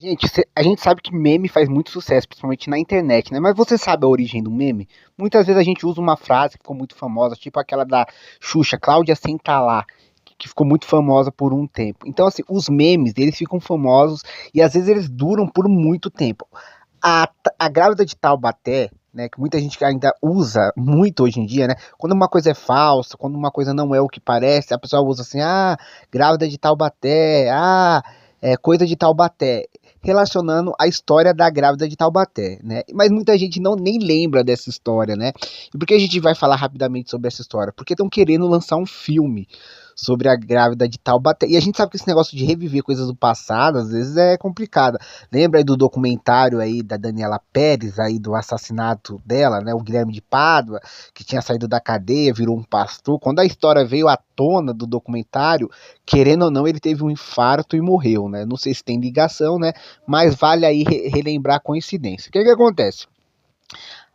Gente, a gente sabe que meme faz muito sucesso, principalmente na internet, né? Mas você sabe a origem do meme? Muitas vezes a gente usa uma frase que ficou muito famosa, tipo aquela da Xuxa, Cláudia Senta lá, que ficou muito famosa por um tempo. Então, assim, os memes, eles ficam famosos e às vezes eles duram por muito tempo. A grávida de Taubaté, né, que muita gente ainda usa muito hoje em dia, né? Quando uma coisa é falsa, quando uma coisa não é o que parece, a pessoa usa assim, grávida de Taubaté, coisa de Taubaté, relacionando a história da grávida de Taubaté, né? Mas muita gente não nem lembra dessa história, né? E por que a gente vai falar rapidamente sobre essa história? Porque estão querendo lançar um filme sobre a grávida de Taubaté. E a gente sabe que esse negócio de reviver coisas do passado, às vezes é complicado. Lembra aí do documentário aí da Daniela Pérez, aí do assassinato dela, né? O Guilherme de Pádua, que tinha saído da cadeia, virou um pastor. Quando a história veio à tona do documentário, querendo ou não, ele teve um infarto e morreu, né? Não sei se tem ligação, né? Mas vale aí relembrar a coincidência. O que acontece?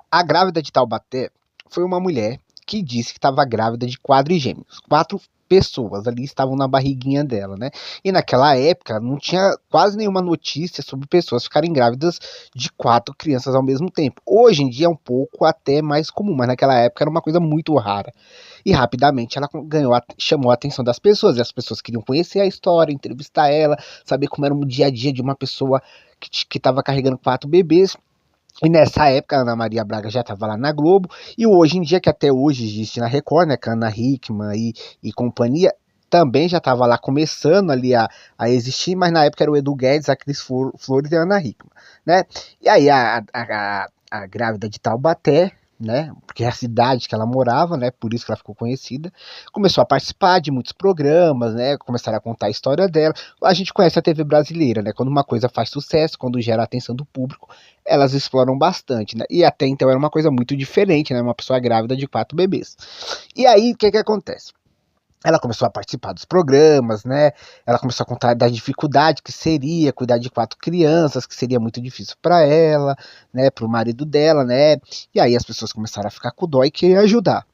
A grávida de Taubaté foi uma mulher que disse que estava grávida de quadrigêmeos. Quatro pessoas ali estavam na barriguinha dela, né? E naquela época não tinha quase nenhuma notícia sobre pessoas ficarem grávidas de quatro crianças ao mesmo tempo. Hoje em dia é um pouco até mais comum, mas naquela época era uma coisa muito rara. E rapidamente ela chamou a atenção das pessoas, e as pessoas queriam conhecer a história, entrevistar ela, saber como era o dia a dia de uma pessoa que estava carregando quatro bebês. E nessa época a Ana Maria Braga já estava lá na Globo, e Hoje em Dia, que até hoje existe na Record, né, com a Ana Hickman e companhia, também já estava lá começando ali a existir, mas na época era o Edu Guedes, a Cris Flores e a Ana Hickman, né? E aí a grávida de Taubaté, né, porque é a cidade que ela morava, né, por isso que ela ficou conhecida, começou a participar de muitos programas, né, começaram a contar a história dela. A gente conhece a TV brasileira, né, quando uma coisa faz sucesso, quando gera a atenção do público, elas exploram bastante, né? E até então era uma coisa muito diferente, né? Uma pessoa grávida de quatro bebês. E aí, o que acontece? Ela começou a participar dos programas, né? Ela começou a contar da dificuldade que seria cuidar de quatro crianças, que seria muito difícil para ela, né? Para o marido dela, né? E aí as pessoas começaram a ficar com dó e querer ajudar.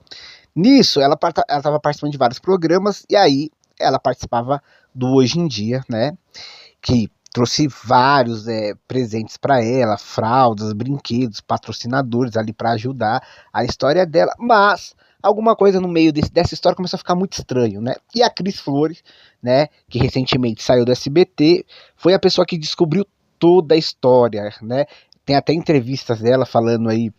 Nisso, ela estava participando de vários programas e aí ela participava do Hoje em Dia, né? Que trouxe vários presentes para ela, fraldas, brinquedos, patrocinadores ali para ajudar a história dela, mas alguma coisa no meio dessa história começou a ficar muito estranho, né? E a Cris Flores, né, que recentemente saiu do SBT, foi a pessoa que descobriu toda a história, né? Tem até entrevistas dela falando aí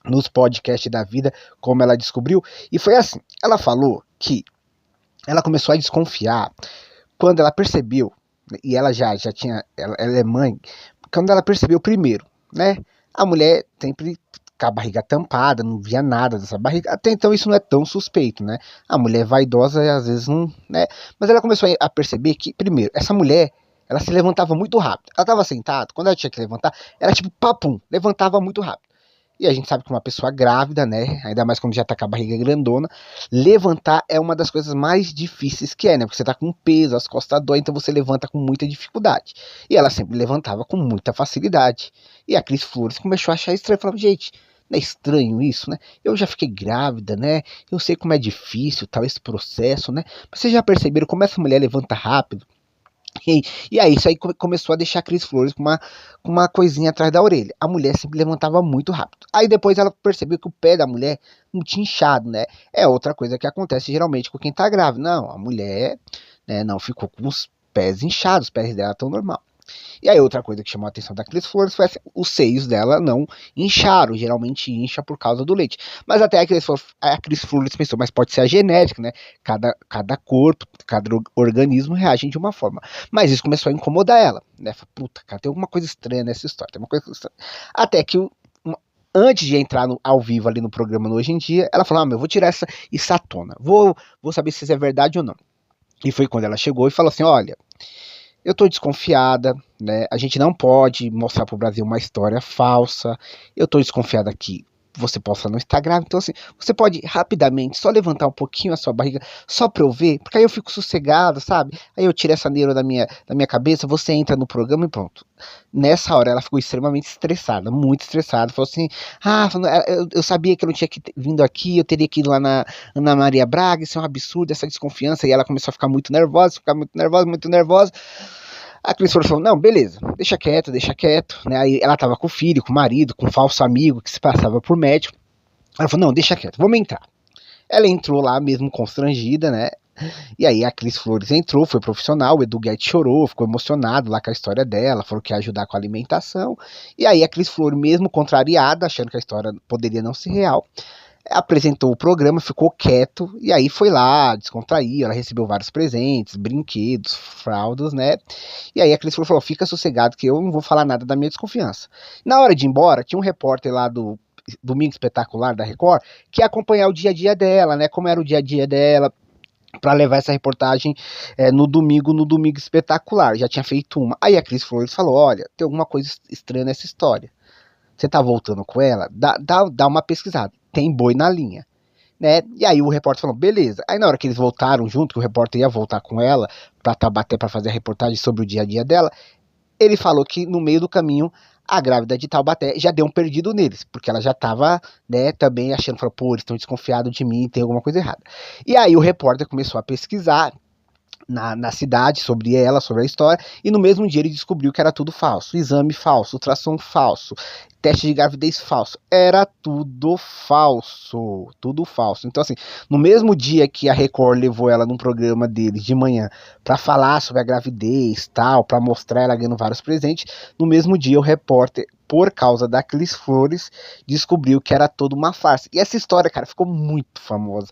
nos podcasts da vida como ela descobriu, e foi assim, ela falou que ela começou a desconfiar quando ela percebeu, e ela já tinha, ela é mãe, quando ela percebeu primeiro, né? A mulher sempre com a barriga tampada, não via nada dessa barriga. Até então isso não é tão suspeito, né? A mulher vaidosa às vezes não, né? Mas ela começou a perceber que, primeiro, essa mulher, ela se levantava muito rápido. Ela estava sentada, quando ela tinha que levantar, ela tipo papum, levantava muito rápido. E a gente sabe que uma pessoa grávida, né, ainda mais quando já tá com a barriga grandona, levantar é uma das coisas mais difíceis que é, né? Porque você tá com peso, as costas dói, então você levanta com muita dificuldade. E ela sempre levantava com muita facilidade. E a Cris Flores começou a achar estranho, falava, gente, não é estranho isso, né? Eu já fiquei grávida, né? Eu sei como é difícil tal esse processo, né? Mas vocês já perceberam como essa mulher levanta rápido? E aí isso aí começou a deixar a Cris Flores com uma coisinha atrás da orelha. A mulher sempre levantava muito rápido. Aí depois ela percebeu que o pé da mulher não tinha inchado, né? É outra coisa que acontece geralmente com quem tá grávida. Não, a mulher, né, não ficou com os pés inchados, os pés dela estão normal. E aí outra coisa que chamou a atenção da Cris Flores foi assim, os seios dela não incharam, geralmente incha por causa do leite. Mas até a Cris Flores pensou, mas pode ser a genética, né? Cada corpo, cada organismo reage de uma forma. Mas isso começou a incomodar ela, né? Puta, cara, tem alguma coisa estranha nessa história, tem uma coisa estranha. Até que antes de entrar ao vivo ali no programa no Hoje em Dia, ela falou, eu vou tirar isso à tona, vou saber se isso é verdade ou não. E foi quando ela chegou e falou assim, olha, eu tô desconfiada, né? A gente não pode mostrar pro Brasil uma história falsa. Eu tô desconfiada que você possa não estar grávida. Então, assim, você pode rapidamente só levantar um pouquinho a sua barriga, só pra eu ver, porque aí eu fico sossegado, sabe? Aí eu tiro essa neura da minha cabeça, você entra no programa e pronto. Nessa hora ela ficou extremamente estressada, muito estressada. Falou assim: eu sabia que eu não tinha vindo aqui, eu teria que ir lá na Ana Maria Braga, isso é um absurdo, essa desconfiança. E ela começou a ficar muito nervosa, muito nervosa. A Cris Flores falou, não, beleza, deixa quieto, né? Aí ela tava com o filho, com o marido, com um falso amigo que se passava por médico. Ela falou, não, deixa quieto, vamos entrar. Ela entrou lá mesmo constrangida, né? E aí a Cris Flores entrou, foi profissional, o Edu Guedes chorou, ficou emocionado lá com a história dela, falou que ia ajudar com a alimentação. E aí a Cris Flores, mesmo contrariada, achando que a história poderia não ser real, apresentou o programa, ficou quieto, e aí foi lá, descontraiu, ela recebeu vários presentes, brinquedos, fraldas, né? E aí a Cris Flores falou, fica sossegado que eu não vou falar nada da minha desconfiança. Na hora de ir embora, tinha um repórter lá do Domingo Espetacular da Record, que ia acompanhar o dia a dia dela, né? Como era o dia a dia dela, para levar essa reportagem no domingo Espetacular. Já tinha feito uma. Aí a Cris Flores falou: olha, tem alguma coisa estranha nessa história. Você tá voltando com ela? Dá uma pesquisada. Tem boi na linha. Né? E aí o repórter falou, beleza. Aí na hora que eles voltaram junto, que o repórter ia voltar com ela pra Taubaté pra fazer a reportagem sobre o dia a dia dela, ele falou que no meio do caminho a grávida de Taubaté já deu um perdido neles, porque ela já tava, né, também achando, falou, pô, eles estão desconfiados de mim, tem alguma coisa errada. E aí o repórter começou a pesquisar na cidade sobre ela, sobre a história, e no mesmo dia ele descobriu que era tudo falso, exame falso, ultrassom falso, teste de gravidez falso, era tudo falso. Então assim, no mesmo dia que a Record levou ela num programa deles de manhã para falar sobre a gravidez, tal, para mostrar ela ganhando vários presentes, no mesmo dia o repórter, por causa da Cris Flores, descobriu que era toda uma farsa. E essa história, cara, ficou muito famosa,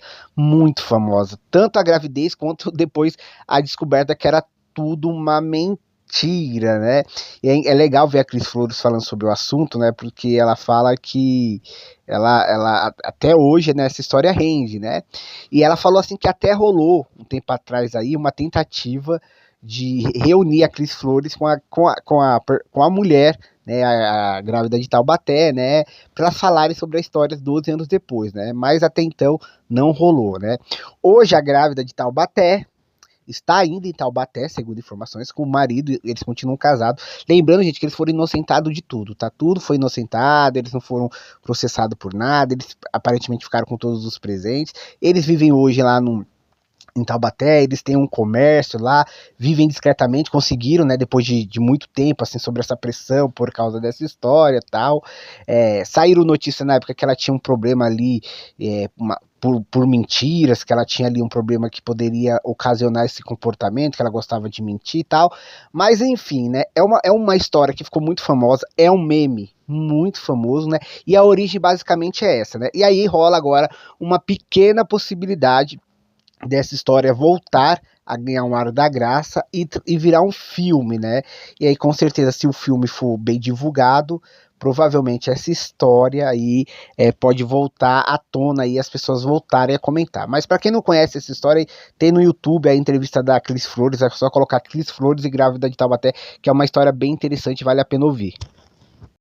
tanto a gravidez quanto depois a descoberta que era tudo uma mentira, né? E é legal ver a Cris Flores falando sobre o assunto, né? Porque ela fala que ela até hoje, né, essa história rende, né? E ela falou assim que até rolou um tempo atrás aí uma tentativa de reunir a Cris Flores com a mulher, né, a grávida de Taubaté, né, para elas falarem sobre a história 12 anos depois, né? Mas até então não rolou, né? Hoje a grávida de Taubaté está ainda em Taubaté, segundo informações, com o marido, eles continuam casados. Lembrando, gente, que eles foram inocentados de tudo, tá? Tudo foi inocentado, eles não foram processados por nada, eles aparentemente ficaram com todos os presentes. Eles vivem hoje lá em Taubaté, eles têm um comércio lá, vivem discretamente, conseguiram, né, depois de muito tempo, assim, sobre essa pressão por causa dessa história e tal. Saíram notícias na época que ela tinha um problema ali, por mentiras, que ela tinha ali um problema que poderia ocasionar esse comportamento, que ela gostava de mentir e tal. Mas enfim, né, é uma história que ficou muito famosa, é um meme muito famoso, né, e a origem basicamente é essa, né. E aí rola agora uma pequena possibilidade dessa história voltar a ganhar um ar da graça e virar um filme, né? E aí, com certeza, se o filme for bem divulgado, provavelmente essa história aí pode voltar à tona e as pessoas voltarem a comentar. Mas para quem não conhece essa história, tem no YouTube a entrevista da Cris Flores, é só colocar Cris Flores e grávida de Taubaté, que é uma história bem interessante, vale a pena ouvir.